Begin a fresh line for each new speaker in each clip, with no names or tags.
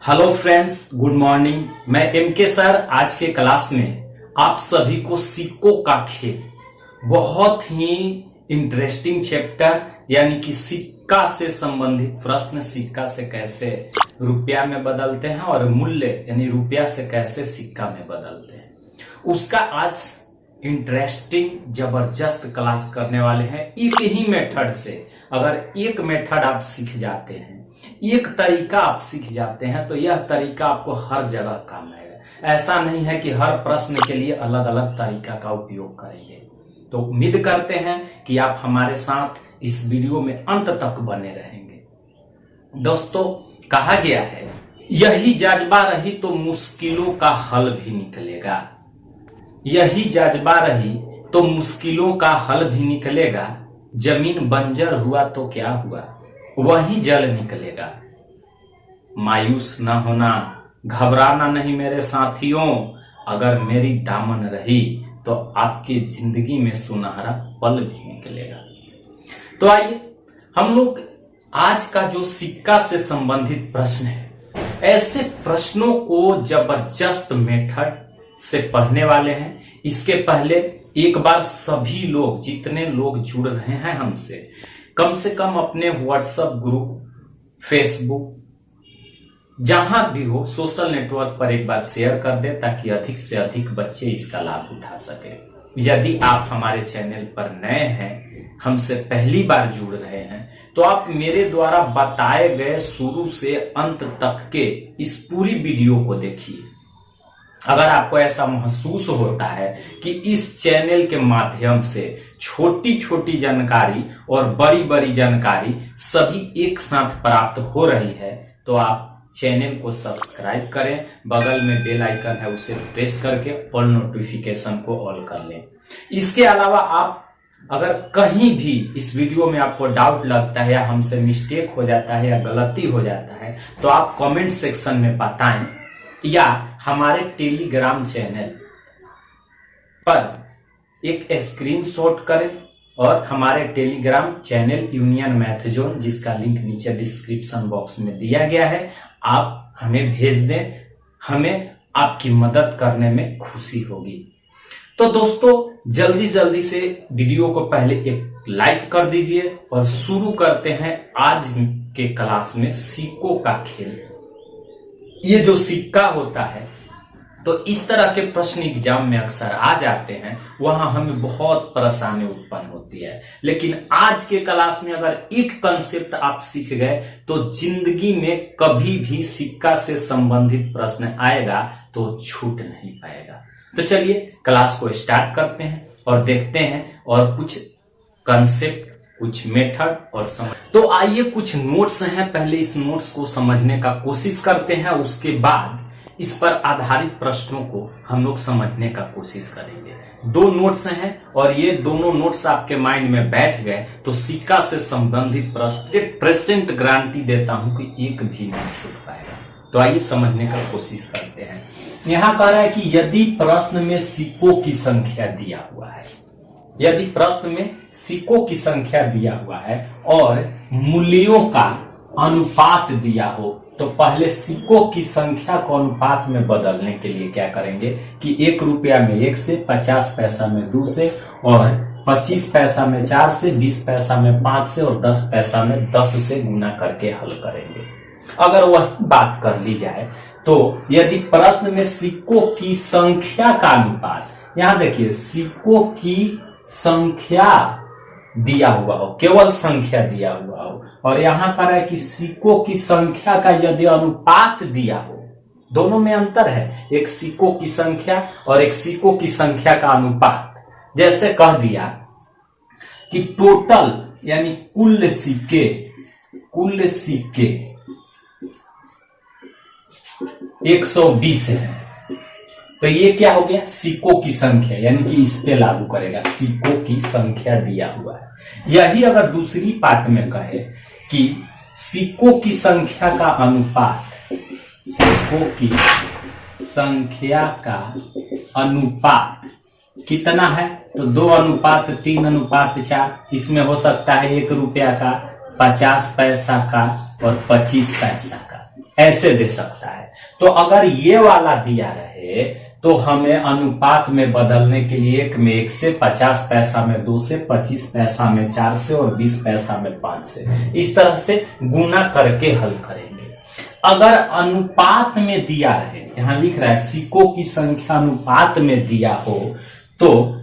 Hello friends, good morning. मैं MK sir आज के क्लास में आप सभी को सिक्कों का खेल, बहुत ही इंटरेस्टिंग चैप्टर यानी कि सिक्का से संबंधित प्रश्न, सिक्का से कैसे रुपया में बदलते हैं और मूल्य यानी रुपया से कैसे सिक्का में बदलते हैं, उसका आज इंटरेस्टिंग जबरदस्त क्लास करने वाले हैं। एक ही मेथड से अगर एक मेथड आप सीख जाते हैं, एक तरीका आप सीख जाते हैं, तो यह तरीका आपको हर जगह काम आएगा। ऐसा नहीं है कि हर प्रश्न के लिए अलग अलग तरीका का उपयोग करेंगे। तो उम्मीद करते हैं कि आप हमारे साथ इस वीडियो में अंत तक बने रहेंगे। दोस्तों, कहा गया है, यही जज्बा रही तो मुश्किलों का हल भी निकलेगा। यही जज्बा रही तो मुश्किलों का हल भी निकलेगा। जमीन बंजर हुआ तो क्या हुआ, वही जल निकलेगा। मायूस न होना, घबराना नहीं मेरे साथियों। अगर मेरी दामन रही तो आपकी जिंदगी में सुनहरा पल भी निकलेगा। तो आइए हम लोग आज का जो सिक्का से संबंधित प्रश्न है, ऐसे प्रश्नों को जबरदस्त मेथड से पढ़ने वाले हैं। इसके पहले एक बार सभी लोग, जितने लोग जुड़ रहे हैं हमसे, कम से कम अपने व्हाट्सएप ग्रुप, फेसबुक, जहां भी हो सोशल नेटवर्क पर एक बार शेयर कर दे, ताकि अधिक से अधिक बच्चे इसका लाभ उठा सके। यदि आप हमारे चैनल पर नए हैं, हमसे पहली बार जुड़ रहे हैं, तो आप मेरे द्वारा बताए गए शुरू से अंत तक के इस पूरी वीडियो को देखिए। अगर आपको ऐसा महसूस होता है कि इस चैनल के माध्यम से छोटी छोटी जानकारी और बड़ी बड़ी जानकारी सभी एक साथ प्राप्त हो रही है, तो आप चैनल को सब्सक्राइब करें। बगल में बेल आइकन है, उसे प्रेस करके ऑल नोटिफिकेशन को ऑल कर लें। इसके अलावा आप अगर कहीं भी इस वीडियो में आपको डाउट लगता है, या हमसे मिस्टेक हो जाता है, या गलती हो जाता है, तो आप कमेंट सेक्शन में बताएं, या हमारे टेलीग्राम चैनल पर एक स्क्रीनशॉट करें और हमारे Telegram channel union math zone, जिसका लिंक नीचे डिस्क्रिप्शन बॉक्स में दिया गया है, आप हमें भेज दें। हमें आपकी मदद करने में खुशी होगी। तो दोस्तों, जल्दी जल्दी से वीडियो को पहले एक लाइक कर दीजिए और शुरू करते हैं आज के क्लास में सिक्कों का खेल। ये जो सिक्का होता है, तो इस तरह के प्रश्न एग्जाम में अक्सर आ जाते हैं, वहां हमें बहुत परेशानी उत्पन्न होती है। लेकिन आज के क्लास में अगर एक कंसेप्ट आप सीख गए, तो जिंदगी में कभी भी सिक्का से संबंधित प्रश्न आएगा तो छूट नहीं पाएगा। तो चलिए क्लास को स्टार्ट करते हैं और देखते हैं और कुछ कंसेप्ट, कुछ मेथड और समझ। तो आइए, कुछ नोट्स हैं, पहले इस नोट्स को समझने का कोशिश करते हैं, उसके बाद इस पर आधारित प्रश्नों को हम लोग समझने का कोशिश करेंगे। दो नोट्स हैं और ये दोनों नोट्स आपके माइंड में बैठ गए तो सिक्का से संबंधित प्रश्न प्रेजेंट गारंटी देता हूं कि एक भी नहीं छूट पाएगा। तो आइए समझने का कोशिश करते हैं। यहाँ कह रहा है कि यदि प्रश्न में सिक्कों की संख्या दिया हुआ है, यदि प्रश्न में सिक्कों की संख्या दिया हुआ है और मूल्यों का अनुपात दिया हो, तो पहले सिक्कों की संख्या को अनुपात में बदलने के लिए क्या करेंगे कि 1 रुपया में 1 से, 50 पैसा में 2 से, और 25 पैसा में 4 से, 20 पैसा में 5 से और 10 पैसा में 10 से गुना करके हल करेंगे। अगर वही बात कर ली जाए, तो यदि प्रश्न में सिक्कों की संख्या का अनुपात, यहाँ देखिए सिक्कों की संख्या दिया हुआ हो, केवल संख्या दिया हुआ हो, और यहाँ कह रहा है कि सिक्कों की संख्या का यदि अनुपात दिया हो, दोनों में अंतर है, एक सिक्कों की संख्या और एक सिक्कों की संख्या का अनुपात। जैसे कह दिया कि टोटल यानी कुल सिक्के 120 है, तो ये क्या हो गया, सिक्कों की संख्या, यानी कि इस पे लागू करेगा, सिक्कों की संख्या दिया हुआ है। यही अगर दूसरी पार्ट में कहे कि सिक्कों की संख्या का अनुपात, सिक्कों की संख्या का अनुपात कितना है, तो 2:3:4। इसमें हो सकता है 1 रुपया का, 50 पैसा का और 25 पैसा का। ऐसे दे सकता है। तो अगर ये वाला दिया रहे तो हमें अनुपात में बदलने के लिए 1 में 1 से, 50 पैसा में 2 से, 25 पैसा में 4 से और 20 पैसा में 5 से, इस तरह से गुना करके हल करेंगे। अगर अनुपात में दिया रहे, यहां लिख रहा है सिक्कों की संख्या अनुपात में दिया हो, तो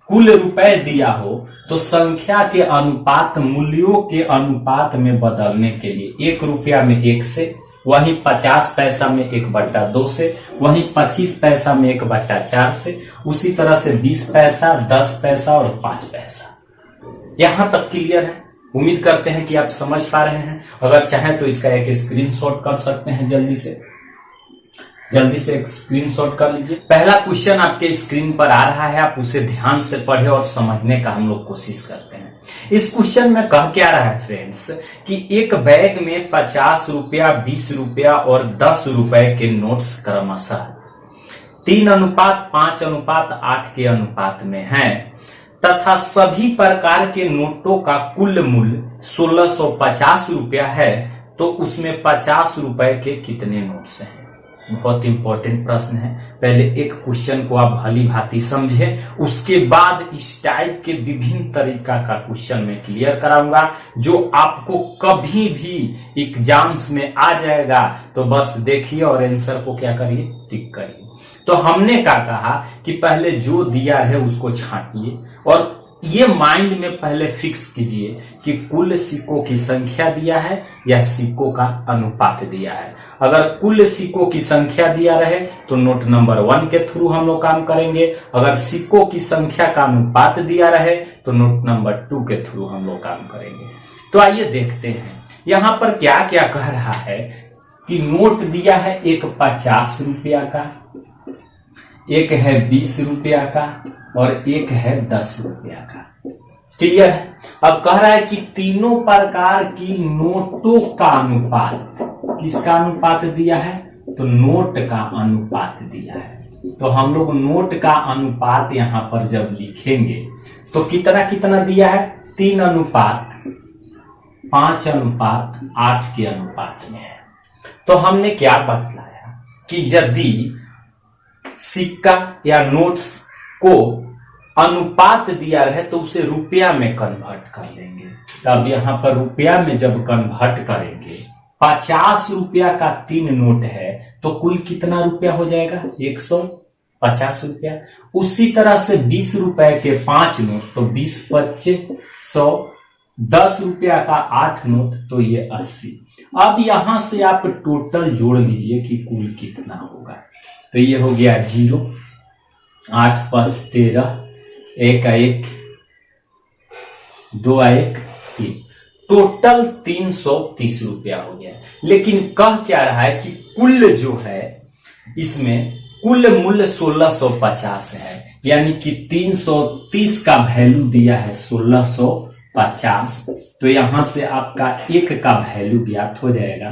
कुल रुपए दिया हो तो संख्या के अनुपात, मूल्यों के अनुपात में बदलने के लिए 1 रुपया में 1 से, वहीं 50 पैसा में 1/2 से, वहीं 25 पैसा में 1/4 से, उसी तरह से 20 पैसा, 10 पैसा और 5 पैसा। यहां तक क्लियर है? उम्मीद करते हैं कि आप समझ पा रहे हैं। अगर चाहें तो इसका एक स्क्रीनशॉट कर सकते हैं, जल्दी से एक स्क्रीनशॉट कर लीजिए। पहला क्वेश्चन आपके स्क्रीन पर आ रहा है, आप उसे ध्यान से पढ़े और समझने का हम लोग कोशिश करते हैं। इस क्वेश्चन में कह क्या रहा है फ्रेंड्स कि एक बैग में 50 रुपया, 20 रुपया और 10 रुपए के नोट्स क्रमशः 3:5:8 के अनुपात में हैं तथा सभी प्रकार के नोटों का कुल मूल्य 1650 रुपया है, तो उसमें 50 रुपए के कितने नोट्स हैं? बहुत इंपॉर्टेंट प्रश्न है। पहले एक क्वेश्चन को आप भली भांति समझें, उसके बाद इस टाइप के विभिन्न तरीका का क्वेश्चन मैं क्लियर कराऊंगा, जो आपको कभी भी एग्जाम्स में आ जाएगा। तो बस देखिए और आंसर को क्या करिए, टिक करिए। तो हमने क्या कहा कि पहले जो दिया है उसको छांटिए और ये माइंड में पहले फिक्स कीजिए कि कुल सिक्कों की संख्या दिया है या सिक्कों का अनुपात दिया है। अगर कुल सिक्कों की संख्या दिया रहे तो नोट नंबर 1 के थ्रू हम लोग काम करेंगे। अगर सिक्कों की संख्या का अनुपात दिया रहे तो नोट नंबर 2 के थ्रू हम लोग काम करेंगे। तो आइए देखते हैं यहां पर क्या क्या कह रहा है कि नोट दिया है एक 50 रुपया का, एक है 20 रुपया का और एक है 10 रुपया का। क्लियर है? अब कह रहा है कि तीनों प्रकार की नोटों का अनुपात, किसका अनुपात दिया है? तो नोट का अनुपात दिया है। तो हम लोग नोट का अनुपात यहां पर जब लिखेंगे तो कितना कितना दिया है? 3:5:8 के अनुपात में है। तो हमने क्या बतलाया कि यदि सिक्का या नोट्स को अनुपात दिया रहे तो उसे रुपया में कन्वर्ट कर लेंगे। तब यहां पर रुपया में जब कन्वर्ट करेंगे, 50 रुपया का 3 नोट है तो कुल कितना रुपया हो जाएगा? 150 रुपया। उसी तरह से 20 रुपए के 5 नोट तो 20×5 100, 10 रुपया का 8 नोट तो ये 80। अब यहां से आप टोटल जोड़ लीजिए कि कुल कितना होगा। तो ये हो गया 0, 8×5 13, 1×1 2×1 3, टोटल 330 रुपया हो गया। लेकिन कह क्या रहा है कि कुल जो है इसमें कुल मूल्य 1650 है, यानी कि 330 का वैल्यू दिया है 1650। तो यहां से आपका 1 का वैल्यू ज्ञात हो जाएगा।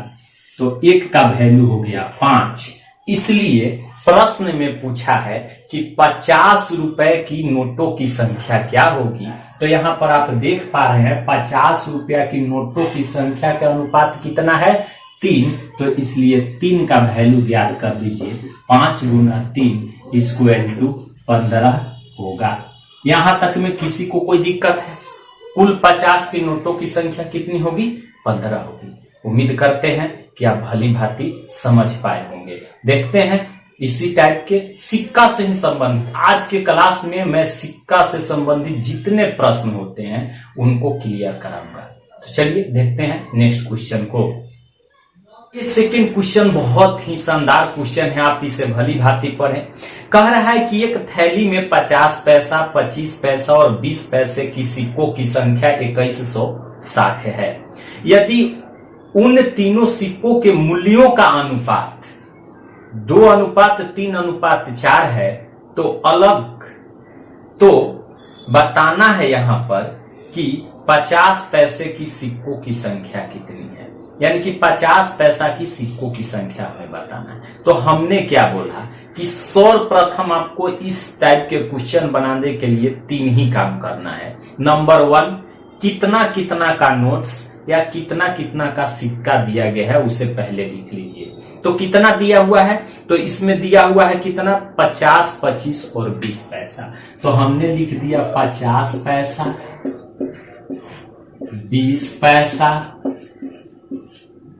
तो 1 का वैल्यू हो गया 5। इसलिए प्रश्न में पूछा है कि 50 रुपए की नोटों की संख्या क्या होगी। तो यहां पर आप देख पा रहे हैं 50 रुपया की नोटों की संख्या का अनुपात कितना है? 3। तो इसलिए 3 का वैल्यू ज्ञात कर दीजिए। 5 × 3 = 15 होगा। यहां तक में किसी को कोई दिक्कत है? कुल 50 की नोटों की संख्या कितनी होगी? 15 होगी। उम्मीद करते हैं कि आप भली भांति समझ पाए होंगे। देखते हैं इसी टाइप के सिक्का से ही संबंधित आज के क्लास में मैं सिक्का से संबंधित जितने प्रश्न होते हैं उनको क्लियर कराऊंगा। तो चलिए देखते हैं नेक्स्ट क्वेश्चन को। ये सेकंड क्वेश्चन बहुत ही शानदार क्वेश्चन है, आप इसे भली भांति पढ़ें। कह रहा है कि एक थैली में 50 पैसा, 25 पैसा और 20 पैसे की सिक्कों की संख्या 2160 है। यदि उन तीनों सिक्कों के मूल्यों का अनुपात 2:3:4 है तो बताना है यहां पर कि 50 पैसे की सिक्कों की संख्या कितनी है, यानी कि 50 पैसा की सिक्कों की संख्या हमें बताना है। तो हमने क्या बोला कि सर्वप्रथम आपको इस टाइप के क्वेश्चन बनाने के लिए 3 ही काम करना है। नंबर 1, कितना कितना का नोट्स या कितना कितना का सिक्का दिया गया है उसे पहले लिख लीजिए। तो कितना दिया हुआ है, तो इसमें दिया हुआ है कितना, 50, 25 और 20 पैसा। तो हमने लिख दिया 50 पैसा, 20 पैसा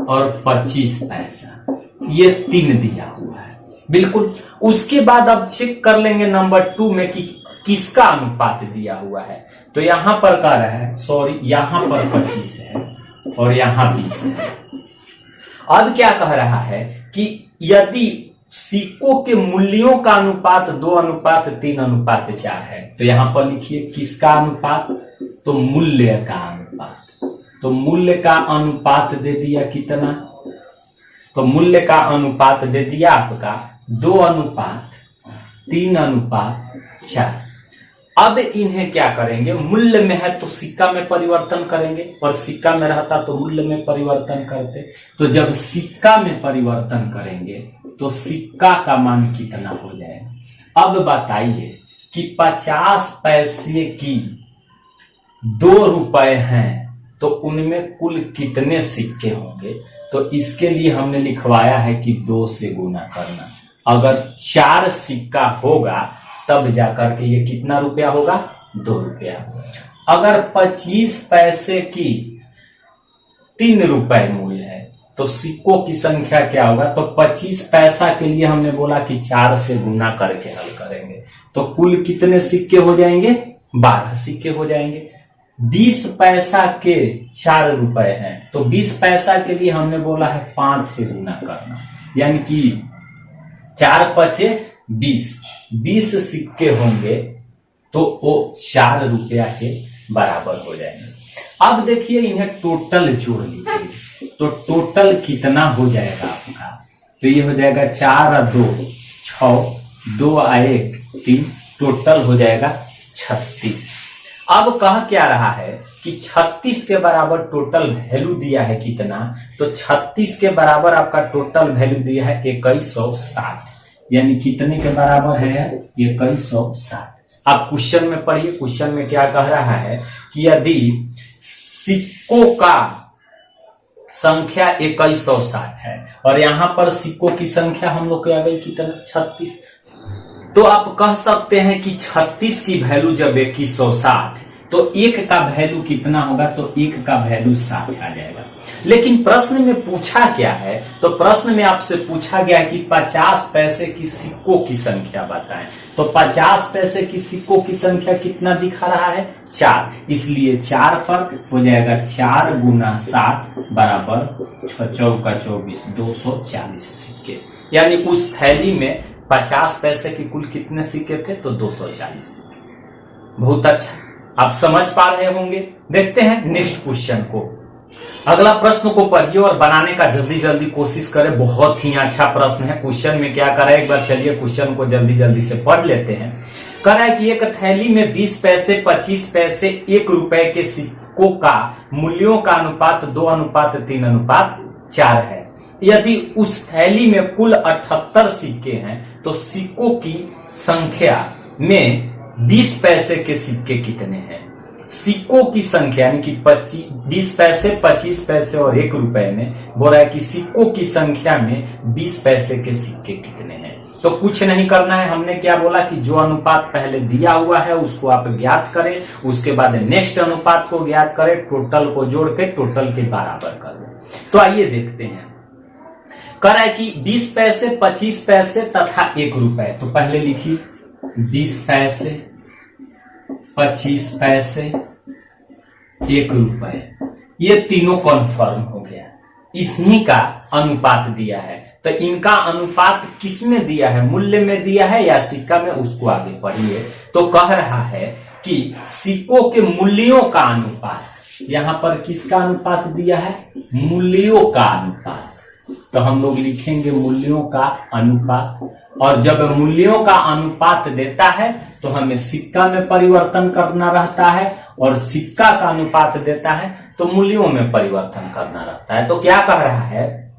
और 25 पैसा, ये 3 दिया हुआ है बिल्कुल। उसके बाद अब चेक कर लेंगे नंबर 2 में कि किसका अनुपात दिया हुआ है। तो यहां पर कह रहा है, सॉरी यहां पर 25 है और यहां 20 है। अब क्या कह रहा है कि यदि सिक्कों के मूल्यों का अनुपात 2:3:4 है, तो यहां पर लिखिए किसका अनुपात, तो मूल्य का अनुपात। तो मूल्य का अनुपात दे दिया कितना, तो मूल्य का अनुपात दे दिया आपका 2:3:4। अब इन्हें क्या करेंगे, मूल्य में है तो सिक्का में परिवर्तन करेंगे, और सिक्का में रहता तो मूल्य में परिवर्तन करते। तो जब सिक्का में परिवर्तन करेंगे तो सिक्का का मान कितना हो जाएगा। अब बताइए कि 50 पैसे की 2 रुपए हैं तो उनमें कुल कितने सिक्के होंगे। तो इसके लिए हमने लिखवाया है कि 2 से गुना करना। अगर 4 सिक्का होगा तब जाकर के ये कितना रुपया होगा, 2 रुपया। अगर 25 पैसे की 3 रुपए मूल्य है तो सिक्कों की संख्या क्या होगा, तो 25 पैसा के लिए हमने बोला कि 4 से गुना करके हल करेंगे। तो कुल कितने सिक्के हो जाएंगे, 12 सिक्के हो जाएंगे। 20 पैसा के 4 रुपए हैं तो 20 पैसा के लिए हमने बोला है 5 से गुना करना, यानी कि 4 पचे 20 सिक्के होंगे तो वो 4 रुपया के बराबर हो जाएंगे। अब देखिए इन्हें टोटल जोड़ लीजिए, तो टोटल कितना हो जाएगा आपका, तो ये हो जाएगा 4 और 2 6, 2 और 1 3, टोटल हो जाएगा 36। अब कह क्या रहा है कि 36 के बराबर टोटल वैल्यू दिया है कितना, तो 36 के बराबर आपका टोटल वैल्यू दिया है 2160, यानी कितने के बराबर है, 2160। आप क्वेश्चन में पढ़िए, क्वेश्चन में क्या कह रहा है कि यदि सिक्कों का संख्या 2160 है और यहां पर सिक्कों की संख्या हम लोग के आ गई कितना, 36। तो आप कह सकते हैं कि 36 की वैल्यू जब 2160 तो 1 का वैल्यू कितना होगा, तो 1 का वैल्यू 60 आ जाएगा। लेकिन प्रश्न में पूछा क्या है, तो प्रश्न में आपसे पूछा गया है कि 50 पैसे की सिक्कों की संख्या बताएं। तो 50 पैसे की सिक्कों की संख्या कितना दिखा रहा है, 4, इसलिए 4 पर हो जाएगा 4 गुना 60 बराबर 6 चौका 24, 240 सिक्के। यानी उस थैली में 50 पैसे के कुल कितने सिक्के थे, तो 240 सिक्के। बहुत अच्छा, आप समझ पा रहे होंगे। देखते हैं नेक्स्ट क्वेश्चन को। अगला प्रश्न को पढ़िए और बनाने का जल्दी जल्दी कोशिश करें, बहुत ही अच्छा प्रश्न है। क्वेश्चन में क्या करा है, एक बार चलिए क्वेश्चन को जल्दी जल्दी से पढ़ लेते हैं। कह रहा है कि एक थैली में 20 पैसे, 25 पैसे, 1 रुपए के सिक्कों का मूल्यों का अनुपात 2:3:4 है। यदि उस थैली में कुल 78 सिक्के हैं तो सिक्कों की संख्या में 20 पैसे के सिक्के कितने हैं। सिक्कों की संख्या यानी कि 20 पैसे, 25 पैसे और 1 रुपए में बोल रहा है कि सिक्कों की संख्या में 20 पैसे के सिक्के कितने हैं। तो कुछ नहीं करना है, हमने क्या बोला कि जो अनुपात पहले दिया हुआ है उसको आप ज्ञात करें, उसके बाद नेक्स्ट अनुपात को ज्ञात करें, टोटल को जोड़ के टोटल के बराबर कर दें। तो आइए देखते हैं। कह रहा है कि 20 पैसे, 25 पैसे तथा 1 रुपए। तो पहले लिखिए 20 पैसे, 25 पैसे, 1 रुपए, ये तीनों कन्फर्म हो गया। इन्हीं का अनुपात दिया है, तो इनका अनुपात किस में दिया है, मूल्य में दिया है या सिक्का में, उसको आगे पढ़िए। तो कह रहा है कि सिक्कों के मूल्यों का अनुपात, यहां पर किसका अनुपात दिया है, मूल्यों का अनुपात। तो हम लोग लिखेंगे मूल्यों का अनुपात, और जब मूल्यों का अनुपात देता है तो हमें सिक्का में परिवर्तन करना रहता है, और सिक्का का अनुपात देता है तो मूल्यों में परिवर्तन करना रहता है। तो क्या कह रहा है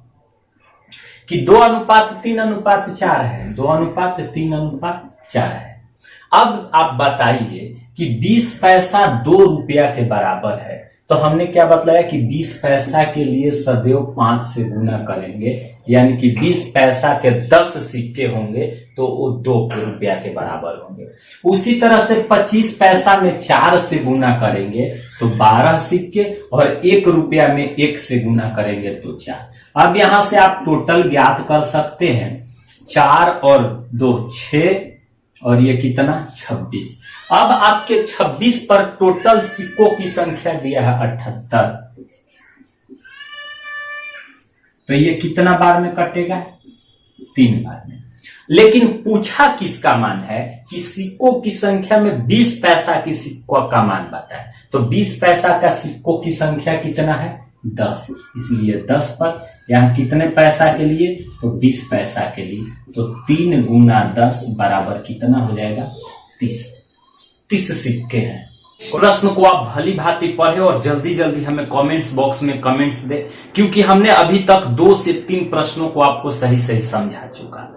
कि 2:3:4 है, 2:3:4 है। अब आप बताइए कि 20 पैसा 2 रुपया के बराबर है, तो हमने क्या बतलाया कि 20 पैसा के लिए सदैव 5 से गुना करेंगे, यानी कि 20 पैसा के 10 सिक्के होंगे तो वो 2 रुपया के बराबर होंगे। उसी तरह से 25 पैसा में 4 से गुना करेंगे तो 12 सिक्के, और 1 रुपया में 1 से गुना करेंगे तो 4। अब यहां से आप टोटल ज्ञात कर सकते हैं, 4 और 2 6, और ये कितना 26। अब आपके 26 पर टोटल सिक्कों की संख्या दिया है 78, तो ये कितना बार में कटेगा, 3 बार में। लेकिन पूछा किसका मान है कि सिक्कों की संख्या में 20 पैसा की सिक्कों का मान बताए, तो 20 पैसा का सिक्कों की संख्या कितना है 10, इसलिए 10 पर। यहाँ कितने पैसा के लिए, तो 20 पैसा के लिए, तो 3 गुना 10 बराबर कितना हो जाएगा 30 सिक्के हैं। प्रश्न को आप भली भांति पढ़े और जल्दी जल्दी हमें कमेंट्स बॉक्स में कमेंट्स दे, क्योंकि हमने अभी तक 2 से 3 प्रश्नों को आपको सही सही समझा चुका।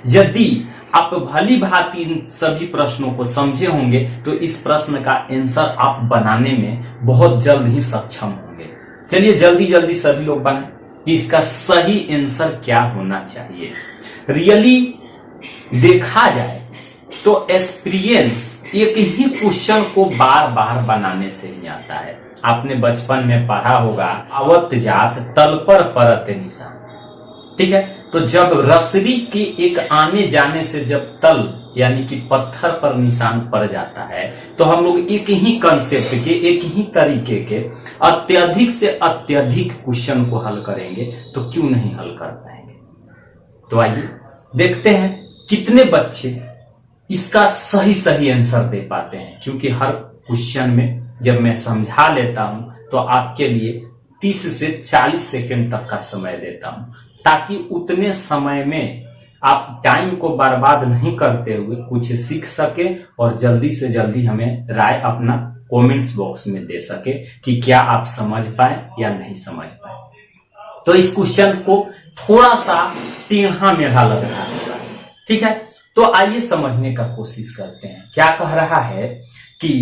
यदि आप भली भांति इन सभी प्रश्नों को समझे होंगे तो इस प्रश्न का आंसर आप बनाने में बहुत जल्द ही सक्षम होंगे। चलिए जल्दी जल्दी सभी लोग बनाएं कि इसका सही आंसर क्या होना चाहिए। रियली देखा जाए तो एक्सपीरियंस एक ही क्वेश्चन को बार बार बनाने से ही आता है। आपने बचपन में पढ़ा होगा, आवत जात तल पर परत निशान, ठीक है। तो जब रसरी के एक आने जाने से जब तल यानी कि पत्थर पर निशान पड़ जाता है, तो हम लोग एक ही कंसेप्ट के, एक ही तरीके के अत्यधिक से अत्यधिक क्वेश्चन को हल करेंगे, तो क्यों नहीं हल कर पाएंगे। तो आइए देखते हैं कितने बच्चे इसका सही सही आंसर दे पाते हैं, क्योंकि हर क्वेश्चन में जब मैं समझा लेता हूं तो आपके लिए 30 से 40 सेकंड तक का समय देता हूं, ताकि उतने समय में आप टाइम को बर्बाद नहीं करते हुए कुछ सीख सके और जल्दी से जल्दी हमें राय अपना कमेंट्स बॉक्स में दे सके कि क्या आप समझ पाए या नहीं समझ पाए। तो इस क्वेश्चन को थोड़ा सा टेढ़ा मेढ़ा लग रहा है, ठीक है। तो आइए समझने का कोशिश करते हैं। क्या कह रहा है कि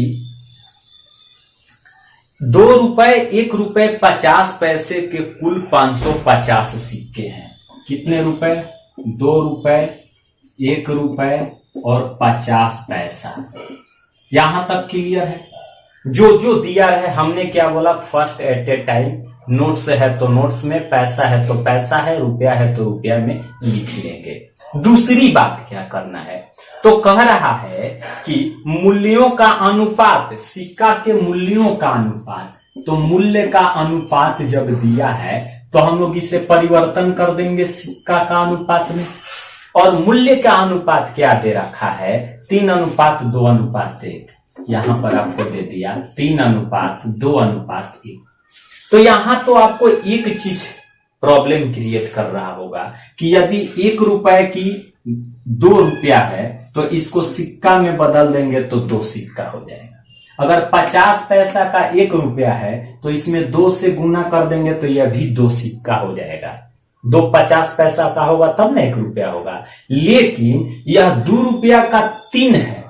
2 रुपए 1 रुपए 50 पैसे के कुल 550 सिक्के हैं। कितने रुपए, 2 रुपए 1 रुपए और 50 पैसा। यहां तक क्लियर है। जो जो दिया है हमने क्या बोला, first at a time, notes है तो नोट्स में, पैसा है तो पैसा है, रुपया है तो रुपया में लिख लेंगे। दूसरी बात क्या करना है, तो कह रहा है कि मूल्यों का अनुपात, सिक्का के मूल्यों का अनुपात, तो मूल्य का अनुपात जब दिया है तो हम लोग इसे परिवर्तन कर देंगे सिक्का का अनुपात में। और मूल्य का अनुपात क्या दे रखा है, 3:2:1। यहां पर आपको दे दिया 3:2:1। तो यहां तो आपको एक चीज प्रॉब्लम क्रिएट कर रहा होगा कि यदि 1 रुपए की 2 रुपया है तो इसको सिक्का में बदल देंगे तो 2 सिक्का हो जाएगा। अगर 50 पैसा का 1 रुपया है तो इसमें 2 से गुना कर देंगे तो यह भी 2 सिक्का हो जाएगा। 2 50 पैसा का होगा तब ना 1 रुपया होगा। लेकिन यह 2 रुपया का 3 है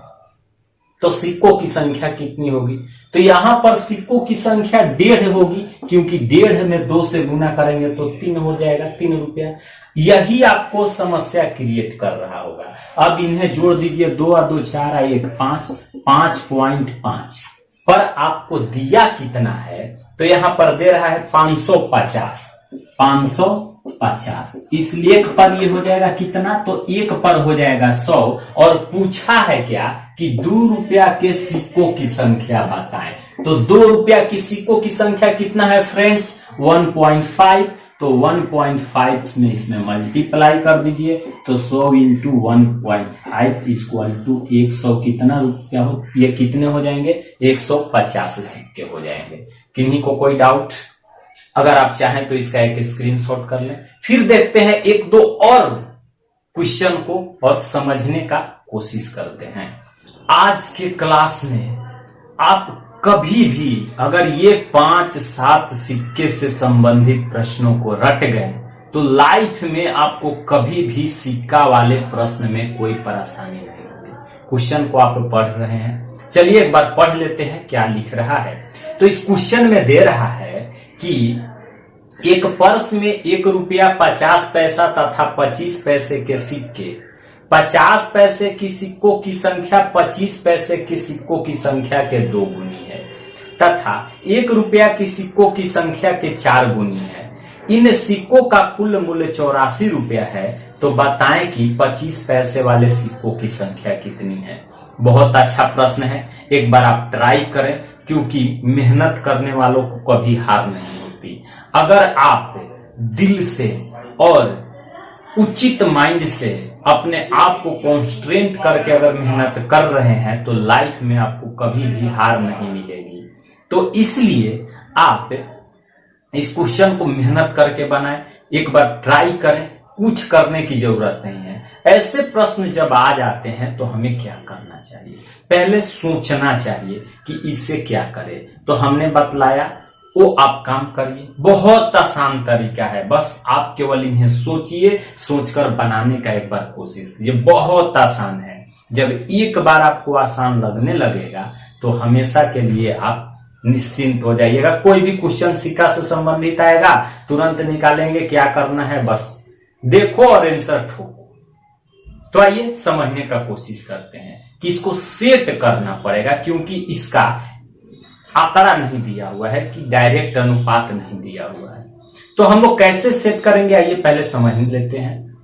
तो सिक्कों की संख्या कितनी होगी, तो यहां पर सिक्कों की संख्या 1.5 होगी, क्योंकि 1.5 में 2 से गुना करेंगे तो 3 हो जाएगा, 3 रुपया। यही आपको समस्या क्रिएट कर रहा होगा। अब इन्हें जोड़ दीजिए, 2 और 2 4 और 1 5, 5.5 पर आपको दिया कितना है, तो यहां पर दे रहा है 550। इसलिए 1 पर ये हो जाएगा कितना, तो 1 पर हो जाएगा 100। और पूछा है क्या कि 2 रुपया के सिक्कों की संख्या बताएं, तो 2 रुपया की सिक्कों की संख्या कितना है फ्रेंड्स, 1.5। तो 1.5 में इसमें मल्टीप्लाई कर दीजिए, तो 100 इंटू 1.5 इक्वल टू 100 कितना रुपया हो, ये कितने हो जाएंगे, 150 सिक्के हो जाएंगे। किन्हीं को कोई डाउट? अगर आप चाहें तो इसका एक स्क्रीनशॉट कर लें। फिर देखते हैं 1-2 और क्वेश्चन को और समझने का कोशिश करते हैं। आज के क्लास में आप कभी भी अगर ये 5-7 सिक्के से संबंधित प्रश्नों को रट गए तो लाइफ में आपको कभी भी सिक्का वाले प्रश्न में कोई परेशानी नहीं होगी। क्वेश्चन को आप पढ़ रहे हैं, चलिए एक बार पढ़ लेते हैं क्या लिख रहा है। तो इस क्वेश्चन में दे रहा है कि एक पर्स में 1 रुपया 50 पैसा तथा 25 पैसे के सिक्के 50 पैसे की सिक्कों की संख्या 25 पैसे के सिक्कों की संख्या के 2 गुनी है तथा 1 रुपया की सिक्कों की संख्या के 4 गुनी है। इन सिक्कों का कुल मूल्य 84 रुपया है, तो बताएं कि 25 पैसे वाले सिक्कों की संख्या कितनी है। बहुत अच्छा प्रश्न है, एक बार आप ट्राई करें, क्योंकि मेहनत करने वालों को कभी हार नहीं होती। अगर आप दिल से और उचित माइंड से अपने आप को कॉन्स्ट्रेंट करके अगर मेहनत कर रहे हैं तो लाइफ में आपको कभी भी हार नहीं मिलेगी। तो इसलिए आप इस क्वेश्चन को मेहनत करके बनाएं, एक बार ट्राई करें, कुछ करने की जरूरत नहीं है। ऐसे प्रश्न जब आ जाते हैं तो हमें क्या करना चाहिए, पहले सोचना चाहिए कि इससे क्या करें। तो हमने बतलाया, वो आप काम करिए, बहुत आसान तरीका है, बस आप केवल इन्हें सोचिए, सोचकर बनाने का एक बार कोशिश कीजिए। बहुत आसान है, जब एक बार आपको आसान लगने लगेगा तो हमेशा के लिए आप निश्चिंत हो जाइएगा। कोई भी क्वेश्चन सिक्का से संबंधित आएगा तुरंत निकालेंगे, क्या करना है बस देखो और आंसर ठोको। तो आइए समझने का कोशिश करते हैं कि इसको सेट करना पड़ेगा, क्योंकि इसका आंकड़ा नहीं दिया हुआ है, कि डायरेक्ट अनुपात नहीं दिया हुआ है। तो हम लोग कैसे सेट करेंगे, आइए पहले समझ लेते हैं।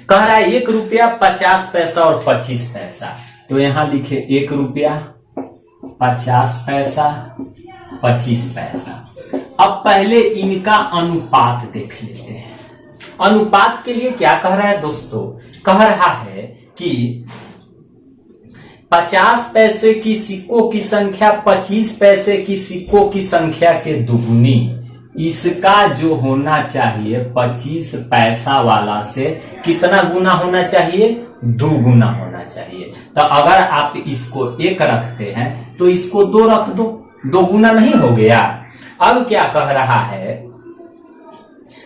कह रहा है 1 रुपया 50 पैसा और 25 पैसा, तो यहां लिखे 1 रुपया 50 पैसा 25 पैसा। अब पहले इनका अनुपात देख लेते हैं। अनुपात के लिए क्या कह रहा है दोस्तों, कह रहा है कि 50 पैसे की सिक्कों की संख्या 25 पैसे की सिक्कों की संख्या के दुगुनी। इसका जो होना चाहिए 25 पैसा वाला से कितना गुना होना चाहिए, 2 गुना होना चाहिए। तो अगर आप इसको 1 रखते हैं तो इसको 2 रख दो, 2 गुना नहीं हो गया। अब क्या कह रहा है,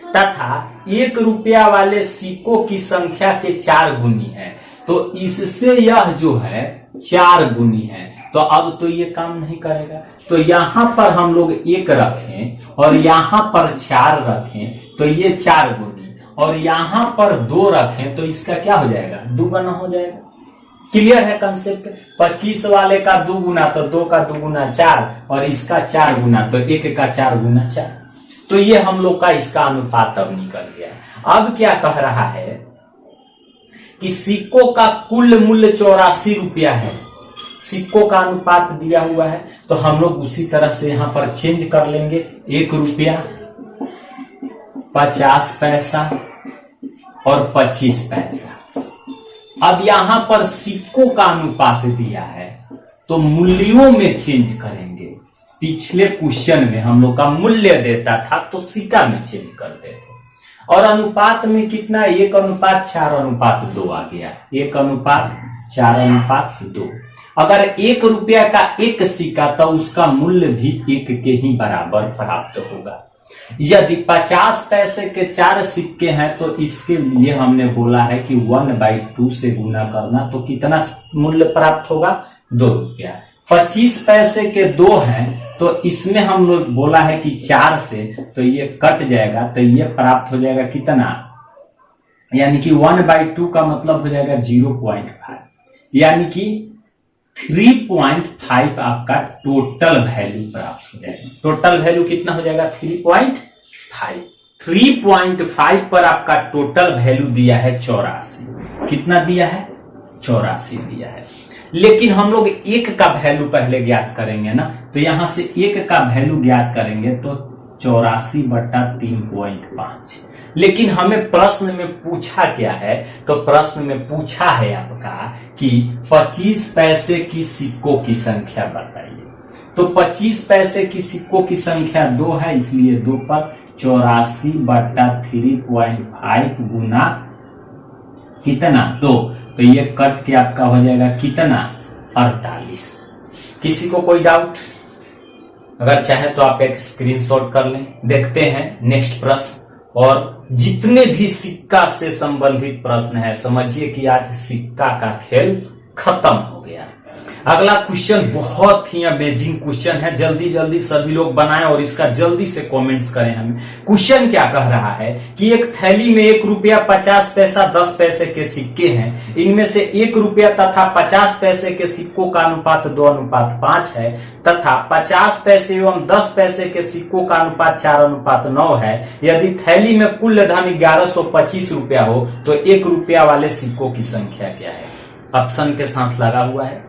तथा 1 रुपया वाले सिक्कों की संख्या के 4 गुनी है, तो इससे यह जो है 4 गुनी है। तो अब तो ये काम नहीं करेगा, तो यहां पर हम लोग 1 रखें और यहां पर 4 रखें तो ये 4 गुनी, और यहां पर 2 रखें तो इसका क्या हो जाएगा, 2 गुना हो जाएगा। क्लियर है कंसेप्ट। 25 वाले का 2 गुना तो 2 का 2 गुना 4, और इसका 4 गुना तो 1 का 4 गुना 4। तो ये हम लोग का इसका अनुपात अब निकल गया। अब क्या कह रहा है कि सिक्कों का कुल मूल्य 84 रुपया है, सिक्कों का अनुपात दिया हुआ है, तो हम लोग उसी तरह से यहां पर चेंज कर लेंगे। 1 रुपया 50 पैसा और 25 पैसा। अब यहां पर सिक्कों का अनुपात दिया है तो मूल्यों में चेंज करेंगे। पिछले क्वेश्चन में हम लोग का मूल्य देता था तो सिक्का में चेंज करते थे, और अनुपात में कितना, 1:4:2 आ गया। 1:4:2। अगर 1 रुपया का 1 सिक्का तो उसका मूल्य भी 1 के ही बराबर प्राप्त होगा। यदि 50 पैसे के 4 सिक्के हैं तो इसके लिए हमने बोला है कि 1/2 से गुना करना, तो कितना मूल्य प्राप्त होगा, 2 रुपया। 25 पैसे के 2 हैं तो इसमें हम लोग बोला है कि 4 से, तो ये कट जाएगा, तो ये प्राप्त हो जाएगा कितना, यानी कि 1/2 का मतलब हो जाएगा 0.5, यानी कि 3.5 आपका टोटल वैल्यू प्राप्त हो जाएगा। टोटल वैल्यू कितना हो जाएगा, 3.5। 3.5 पर आपका टोटल वैल्यू दिया है 84। कितना दिया है, 84 दिया है। लेकिन हम लोग 1 का वैल्यू पहले ज्ञात करेंगे ना, तो यहां से 1 का वैल्यू ज्ञात करेंगे तो 84/3.5। लेकिन हमें प्रश्न में पूछा क्या है, तो प्रश्न में पूछा है आपका कि 25 पैसे की सिक्कों की संख्या बताइए। तो 25 पैसे की सिक्कों की संख्या 2 है, इसलिए 2 पर 84/3.5 गुना कितना, 2, तो ये कट के आपका हो जाएगा कितना, 48। किसी को कोई डाउट, अगर चाहे तो आप एक स्क्रीनशॉट कर लें। देखते हैं नेक्स्ट प्रश्न, और जितने भी सिक्का से संबंधित प्रश्न है समझिए कि आज सिक्का का खेल खत्म हो गया। अगला क्वेश्चन बहुत ही अमेजिंग क्वेश्चन है, जल्दी जल्दी सभी लोग बनाएं और इसका जल्दी से कमेंट्स करें हमें। क्वेश्चन क्या कह रहा है कि एक थैली में 1 रुपया 50 पैसा 10 पैसे के सिक्के हैं, इनमें से 1 रुपया तथा 50 पैसे के सिक्कों का अनुपात 2:5 है तथा 50 पैसे एवं 10 पैसे के सिक्कों का अनुपात 4:9 है। यदि थैली में कुल धन 1125 रुपया हो तो 1 रुपया वाले सिक्कों की संख्या क्या है? ऑप्शन के साथ लगा हुआ है।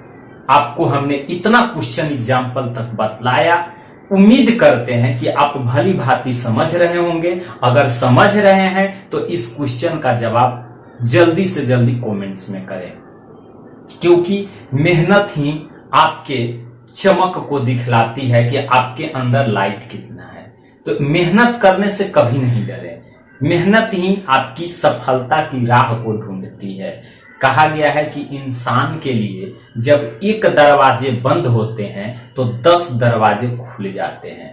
आपको हमने इतना क्वेश्चन एग्जाम्पल तक बतलाया, उम्मीद करते हैं कि आप भली भांति समझ रहे होंगे। अगर समझ रहे हैं तो इस क्वेश्चन का जवाब जल्दी से जल्दी कमेंट्स में करें, क्योंकि मेहनत ही आपके चमक को दिखलाती है कि आपके अंदर लाइट कितना है। तो मेहनत करने से कभी नहीं डरे, मेहनत ही आपकी सफलता की राह को ढूंढती है। कहा गया है कि इंसान के लिए जब 1 दरवाजे बंद होते हैं तो 10 दरवाजे खुल जाते हैं।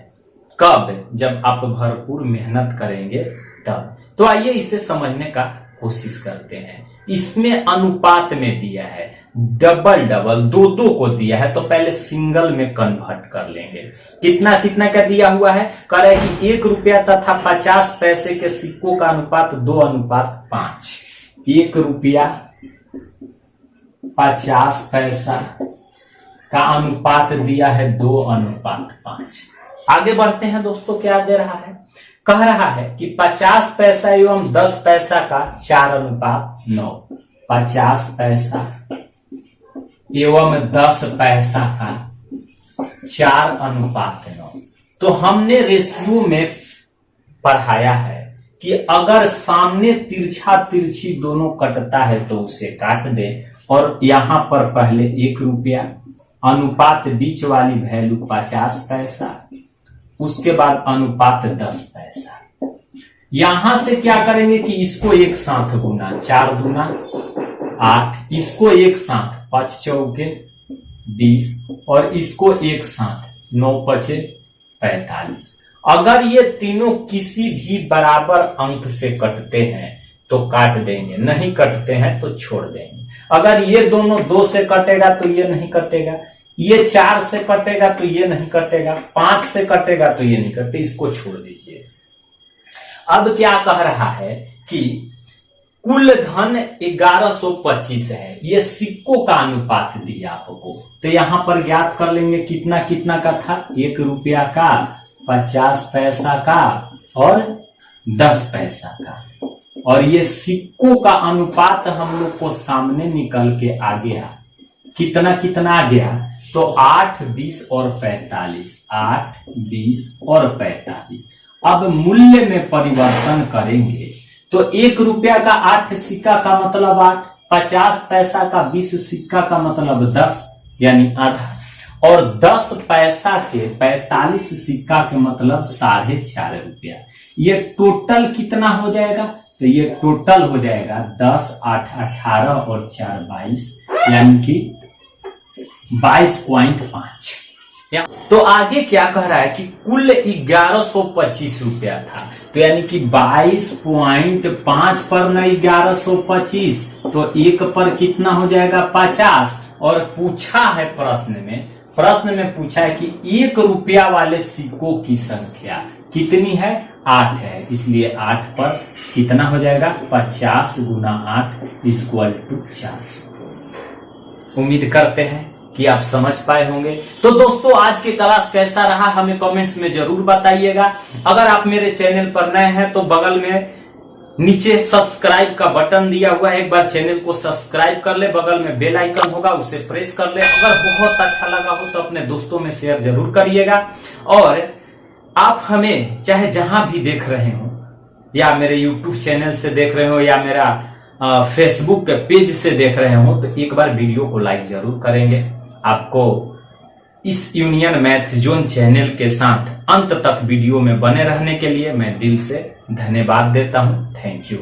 कब? जब आप भरपूर मेहनत करेंगे तब। तो आइए इसे समझने का कोशिश करते हैं। इसमें अनुपात में दिया है, डबल डबल 2-2 को दिया है, तो पहले सिंगल में कन्वर्ट कर लेंगे। कितना कितना का दिया हुआ है? कह रहे हैं कि 1 रुपया तथा 50 पैसे के सिक्कों का अनुपात 2:5। 1 रुपया 50 पैसा का अनुपात दिया है 2:5। आगे बढ़ते हैं दोस्तों, क्या दे रहा है? कह रहा है कि 50 पैसा एवं 10 पैसा का 4:9। 50 पैसा एवं 10 पैसा का 4:9। तो हमने रेशियो में पढ़ाया है कि अगर सामने तिरछा तिरछी दोनों कटता है तो उसे काट दे, और यहां पर पहले 1 रुपया, अनुपात बीच वाली वैल्यू 50 पैसा, उसके बाद अनुपात 10 पैसा। यहां से क्या करेंगे कि इसको एक साथ गुना, 4 दूना 8, इसको एक साथ 5 चौके 20, और इसको एक साथ 9 पचे 45। अगर ये तीनों किसी भी बराबर अंक से कटते हैं तो काट देंगे, नहीं कटते हैं तो छोड़ देंगे। अगर ये दोनों 2 से कटेगा तो ये नहीं कटेगा, ये 4 से कटेगा तो ये नहीं कटेगा, 5 से कटेगा तो ये नहीं कटेगा, इसको छोड़ दीजिए। अब क्या कह रहा है कि कुल धन 1125 है, ये सिक्कों का अनुपात दिया आपको, तो यहां पर ज्ञात कर लेंगे कितना कितना का था? 1 रुपया का, 50 पैसा का और 10 पैसा का। और ये सिक्कों का अनुपात हम लोग को सामने निकल के आ गया, कितना कितना आ गया? तो 8, 20 और 45। 8, 20 और 45। अब मूल्य में परिवर्तन करेंगे तो 1 रुपया का 8 सिक्का का मतलब 8, 50 पैसा का 20 सिक्का का मतलब 10 यानी आधा, और 10 पैसा के 45 सिक्का के मतलब 4.5 रुपया। ये टोटल कितना हो जाएगा? तो ये टोटल हो जाएगा 10, 8, 18 और 4, 22, यानी कि 22.5। तो आगे क्या कह रहा है कि कुल 1125 रुपया था, तो यानी कि 22.5 पर न 1125, तो 1 पर कितना हो जाएगा? 50। और पूछा है प्रश्न में पूछा है कि 1 रुपया वाले सिक्कों की संख्या कितनी है? 8 है, इसलिए 8 पर कितना हो जाएगा? 50 गुना 8 इक्वल टू 400। उम्मीद करते हैं कि आप समझ पाए होंगे। तो दोस्तों, आज की क्लास कैसा रहा हमें कमेंट्स में जरूर बताइएगा। अगर आप मेरे चैनल पर नए हैं तो बगल में नीचे सब्सक्राइब का बटन दिया हुआ है, एक बार चैनल को सब्सक्राइब कर ले, बगल में बेल आइकन होगा उसे प्रेस कर ले। अगर बहुत अच्छा लगा हो तो अपने दोस्तों में शेयर जरूर करिएगा। और आप हमें चाहे जहां भी देख रहे हो, या मेरे YouTube चैनल से देख रहे हो या मेरा फेसबुक के पेज से देख रहे हो, तो एक बार वीडियो को लाइक जरूर करेंगे। आपको इस यूनियन मैथ जोन चैनल के साथ अंत तक वीडियो में बने रहने के लिए मैं दिल से धन्यवाद देता हूं। Thank you.